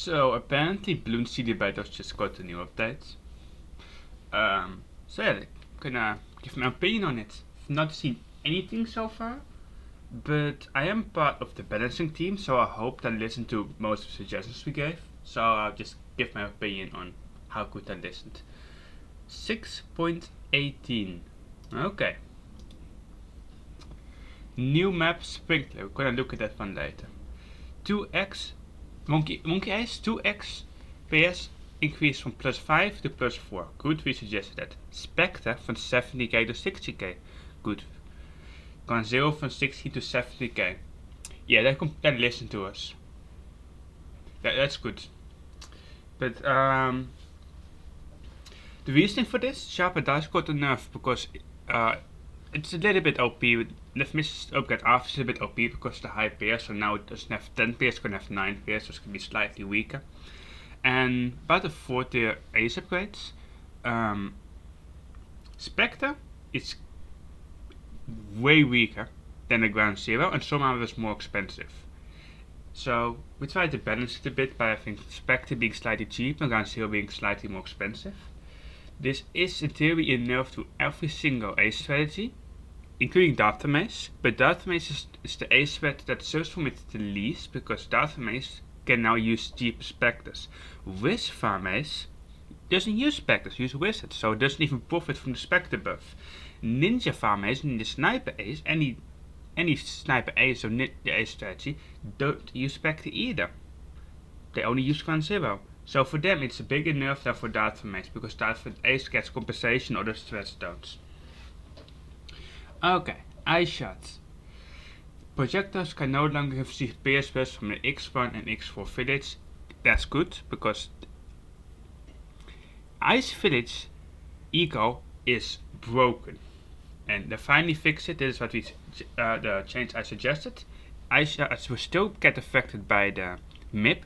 So apparently Bloons TD Battles just got a new update. So yeah, gonna give my opinion on it. I've not seen anything so far, but I am part of the balancing team, so I hope they listen to most of the suggestions we gave. So I'll just give my opinion on how good I listened. 6.18. Okay. New map Sprinkler. We're gonna look at that one later. 2x Monkey Eyes 2x PS increase from +5 to +4. Good, we suggested that. Spectre from 70k to 60k. Good. Ground Zero from 60 to 70k. Yeah, they listen to us. That's good. But the reasoning for this, Sharper Dice got a nerf because it's a little bit OP. The Mist upgrade after is a bit OP because of the high PS, so now it doesn't have 10 PS, it's gonna have 9 PS, so it's gonna be slightly weaker. And about the 4th tier Ace upgrades, Spectre is way weaker than the Ground Zero and somehow it's more expensive. So we tried to balance it a bit by having Spectre being slightly cheap and Ground Zero being slightly more expensive. This is in theory a nerf to every single Ace strategy, including Data Maze, but Data Maze is the Ace strat that suffers from it the least because Data Maze can now use cheap Spectres. Wiz Farm Ace doesn't use Spectres, use Wizards, so it doesn't even profit from the Spectre buff. Ninja Farm Ace and the Sniper Ace, any Sniper Ace or Ninja Ace strategy don't use Spectre either. They only use Ground Zero. So for them it's a bigger nerf than for Data Maze because Data Ace gets compensation, other strats don't. Okay, Eye Shots. Projectiles can no longer receive PS bursts from the X1 and X4 village. That's good because Ice Village Eco is broken. And they finally fixed it. This is what the change I suggested. Ice Shots will still get affected by the MIP,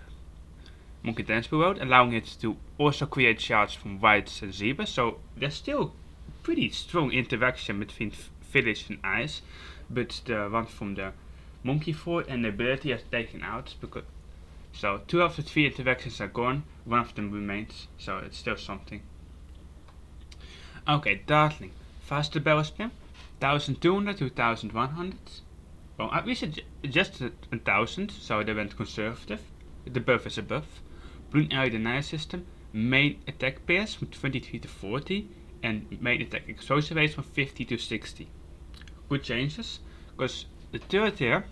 Monkey Dance World, allowing it to also create shards from whites and zebras. So there's still pretty strong interaction between village and ice, but the one from the Monkey Fort and the ability is taken out because so 2 of the 3 interactions are gone, 1 of them remains, so it's still something. Okay, Dartling. Faster barrel spam, 1200 to 1100. Well, we suggested 1000, so they went conservative. The buff is a buff. Bloon Area Denial System, main attack PS from 23 to 40, and main attack exposure rates from 50 to 60. Good changes, because the 3rd tier,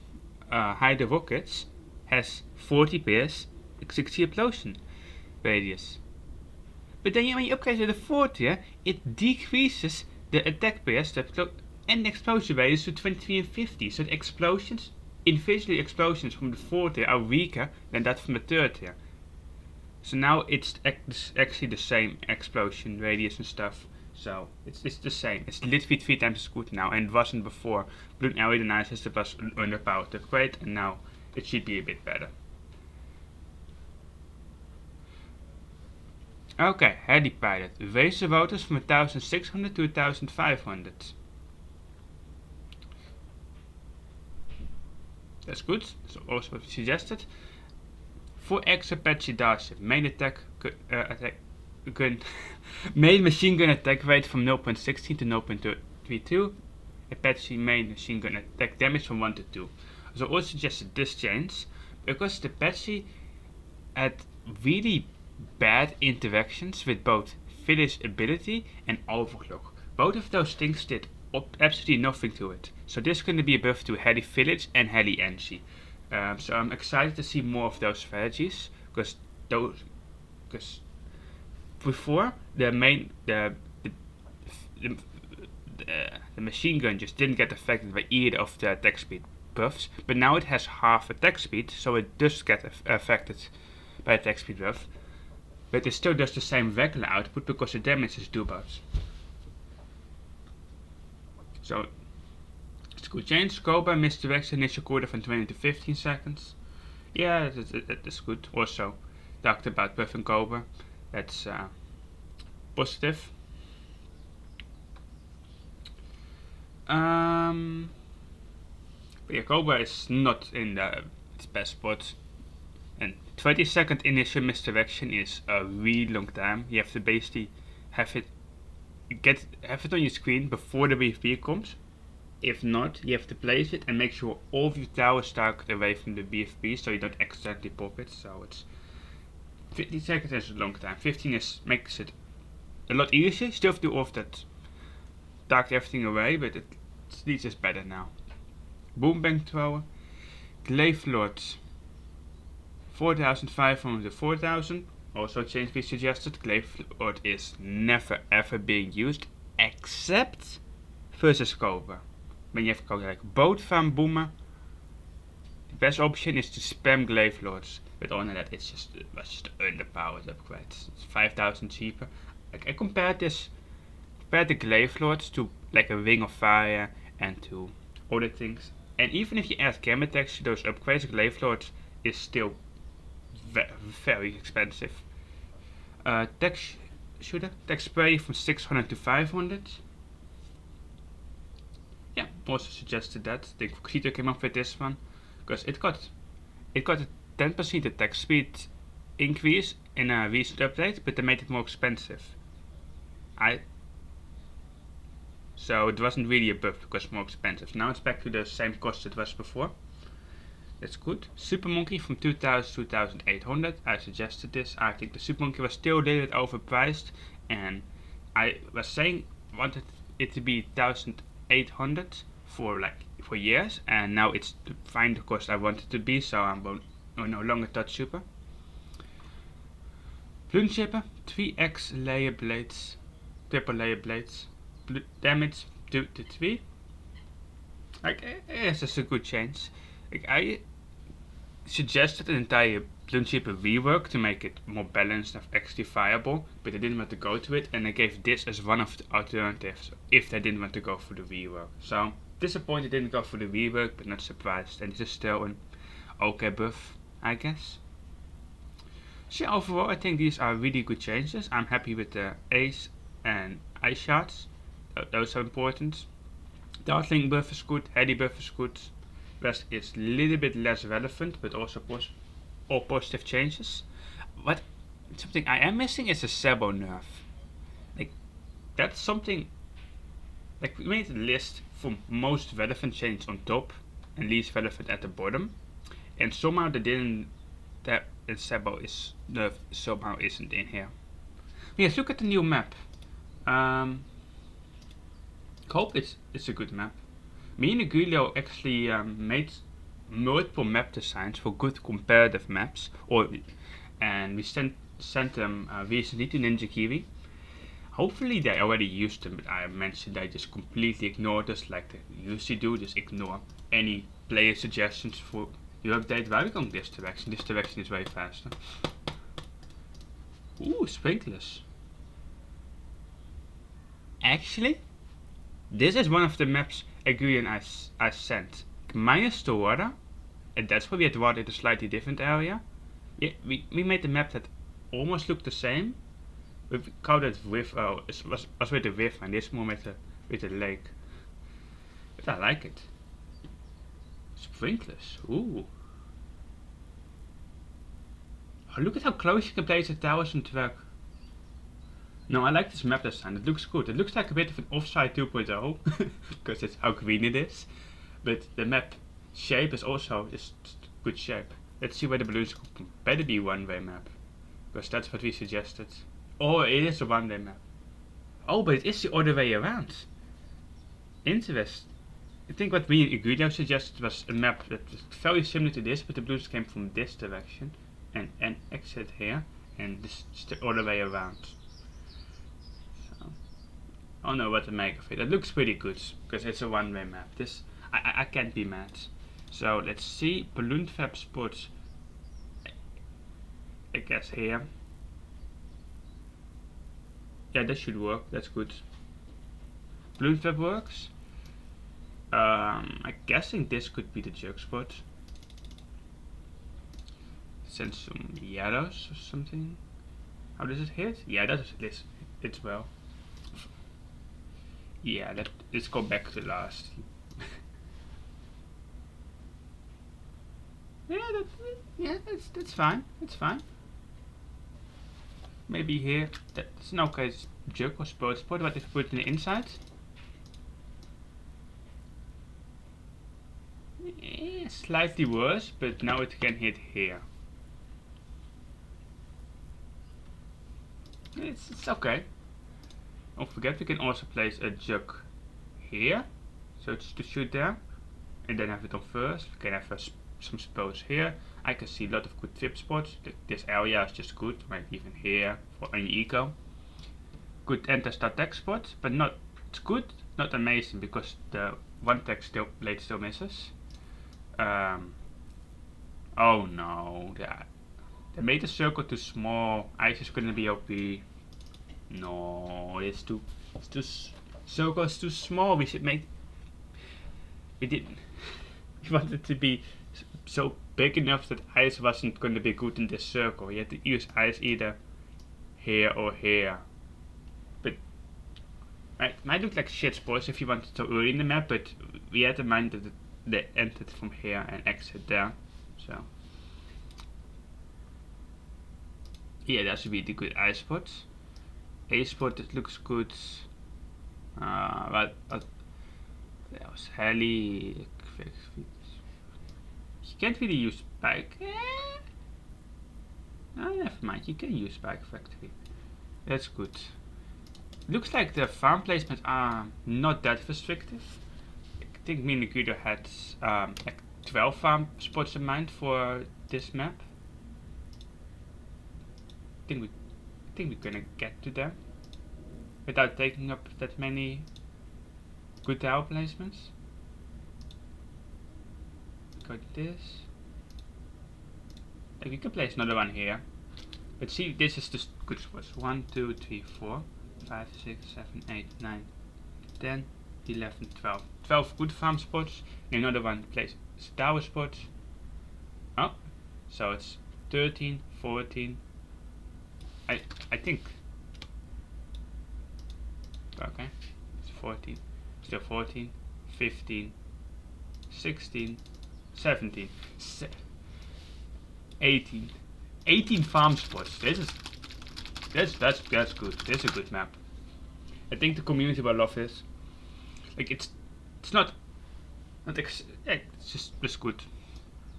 Hide the Rockets, has 40 PS, 60 explosion radius. But then when you upgrade to the 4th tier, it decreases the attack PS and the explosion radius to 23 and 50. So the explosions, individually explosions from the 4th tier are weaker than that from the 3rd tier. So now it's actually the same explosion radius and stuff. So it's the same. It's literally 3 times as good now, and it wasn't before. Bloon Area Denial System was an underpowered upgrade, and now it should be a bit better. Okay, Heli Pilot. Raise the voters from 1600 to 1500. That's good. That's also what we suggested. 4x Apache Starship. Main attack gun main machine gun attack rate from 0.16 to 0.32. Apache main machine gun attack damage from 1 to 2. So I also suggested this change because the Apache had really bad interactions with both Village ability and Overclock. Both of those things did absolutely nothing to it. So this is going to be a buff to Heli Village and Heli Engie. So I'm excited to see more of those strategies because before the machine gun just didn't get affected by either of the attack speed buffs, but now it has half attack speed, so it does get affected by attack speed buff, but it still does the same regular output because the damage is doubled. So it's a good change. Cobra misdirects initial quarter from 20 to 15 seconds. Yeah, that's good. Also talked about buffing Cobra. That's positive. But yeah, Cobra is not in its best spot. And 20-second initial misdirection is a really long time. You have to basically have it on your screen before the BFB comes. If not, you have to place it and make sure all of your towers target away from the BFB so you don't accidentally pop it. So it's 50 seconds is a long time. 15 makes it a lot easier. Still have to do all of that, target everything away, but it's at least is better now. Boom Bang Thrower, Glaive Lords, 4,500 to 4,000. Also change we suggested. Glaive Lord is never ever being used except versus Cobra. When you have like both Van Boomer, the best option is to spam Glaive Lords. But on that, it's just underpowered upgrade. It's 5,000 cheaper. I compared the Glaive Lords to like a Ring of Fire and to other things. And even if you add camera text to those upgrades, Glaive Lords is still very expensive. Tech spray from 600 to 500. Yeah, also suggested that. I think Foxito came up with this one because it got a 10% attack speed increase in a recent update, but they made it more expensive. So it wasn't really a buff because it's more expensive. Now it's back to the same cost it was before. That's good. Super Monkey from 2,000 to 2,800. I suggested this. I think the Super Monkey was still a little bit overpriced, and I was saying wanted it to be 1,800 for years, and now it's the final cost I want it to be. So I won't no longer touch Super. Balloon Shipper, 3x layer blades, triple layer blades, damage 2 to 3. It's just a good change. I suggested an entire Balloon Shipper rework to make it more balanced and actually viable, but they didn't want to go to it, and I gave this as one of the alternatives if they didn't want to go for the rework. So disappointed they didn't go for the rework, but not surprised, and this is still an okay buff, I guess. So yeah, overall I think these are really good changes. I'm happy with the Ace and Ice Shards. Those are important. Dartling buff is good, Heady buff is good. Rest is a little bit less relevant, but also all positive changes. Something I am missing is a Sebo nerf. That's something. We made a list for most relevant changes on top and least relevant at the bottom, and somehow they didn't. That Sebo is nerf somehow isn't in here. But yes, look at the new map. Hope it's a good map. Me and Agulio actually made multiple map designs for good comparative maps, and we sent them recently to Ninja Kiwi. Hopefully they already used them, but I mentioned they just completely ignored us like they usually do. Just ignore any player suggestions for your update. Why are we going this direction? This direction is way faster. Ooh, sprinklers. Actually, this is one of the maps Agurian I sent. Minus the water, and that's why we had water in a slightly different area. Yeah, we made the map that almost looked the same. We called it with was with the river, and this more with the lake. But I like it. Sprinklers. Ooh. Oh, look at how close you can place the towers and track. No, I like this map design. It looks good. It looks like a bit of an Offside 2.0 because it's how green it is. But the map shape is also just good shape. Let's see where the balloons come from. Better be one-way map, because that's what we suggested. Oh, it is a one-way map. Oh, but it is the other way around. Interesting. I think what me and Egredio suggested was a map that was very similar to this, but the balloons came from this direction and exit here, and this is the other way around. So, I don't know what to make of it. It looks pretty good because it's a one-way map. This I can't be mad. So let's see, balloon fab spots. I guess here. Yeah, that should work. That's good. Balloon fab works. I'm guessing this could be the jerk spot. Send some yellows or something. How does it hit? Yeah, that's it's well. Yeah, let's go back to last. Yeah, Yeah, that's fine. That's fine. Maybe here. That's an okay jug or sport. What if we put in the inside? Slightly worse, but now it can hit here. It's okay. Don't forget we can also place a jug here, so it's to shoot there, and then have it on first. We can have some spots here. I can see a lot of good tip spots. This area is just good, maybe even here for any eco. Good anti-static spot, but not, it's good, not amazing, because the one tech blade still misses. Oh no, they made the circle too small. Ice is gonna be OP. No, it's too circle is too small. We should make. We didn't. We wanted it to be so big enough that ice wasn't going to be good in this circle. You had to use ice either here or here. But it might look like shit spots if you wanted to early in the map, but we had in mind that they entered from here and exit there. So yeah, that should be the good ice spots. A spot that looks good. But that was heli. You can't really use Spike. No, never mind. You can use Spike Factory. That's good. Looks like the farm placements are not that restrictive. I think me and Guido had like 12 farm spots in mind for this map. I think we're gonna get to them without taking up that many good tower placements. Got this. Like we can place another one here. But see, this is the good spots. 1, 2, 3, 4, 5, 6, 7, 8, 9, 10, 11, 12. 12 good farm spots. And another one place tower spots. Oh, so it's 13, 14. I think. Okay, it's 14. Still 14, 15, 16, 17, 18. 18 farm spots. That's good. This is a good map. I think the community will love this. Like it's not it's just good.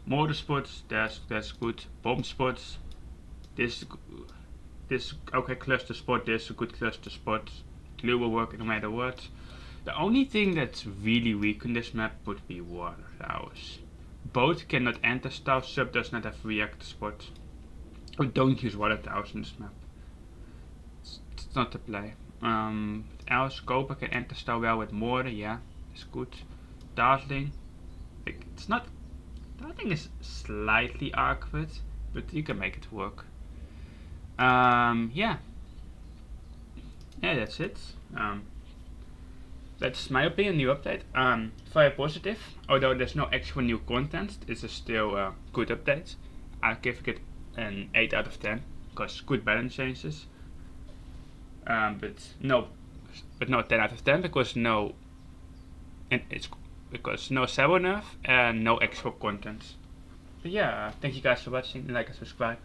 Mortar spots, that's good. Bomb spots. This okay cluster spot. This a good cluster spot. Glue will work no matter what. The only thing that's really weak in this map would be water towers. Boat cannot enter stuff. Sub does not have reactor spots. We don't use water towers in this map. It's not the play. Else Cobra can enter stuff well with mortar. Yeah, it's good. Dartling, it's not. Dartling is slightly awkward, but you can make it work. Yeah, that's it. That's my opinion, new update. Very positive, although there's no actual new content. This is still a good update. I give it an 8 out of 10 because good balance changes. But no 10 out of 10 because no Sabo nerf and no actual content. But yeah, thank you guys for watching. Like and subscribe.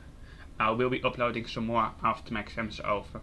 I will be uploading some more after my exam is over.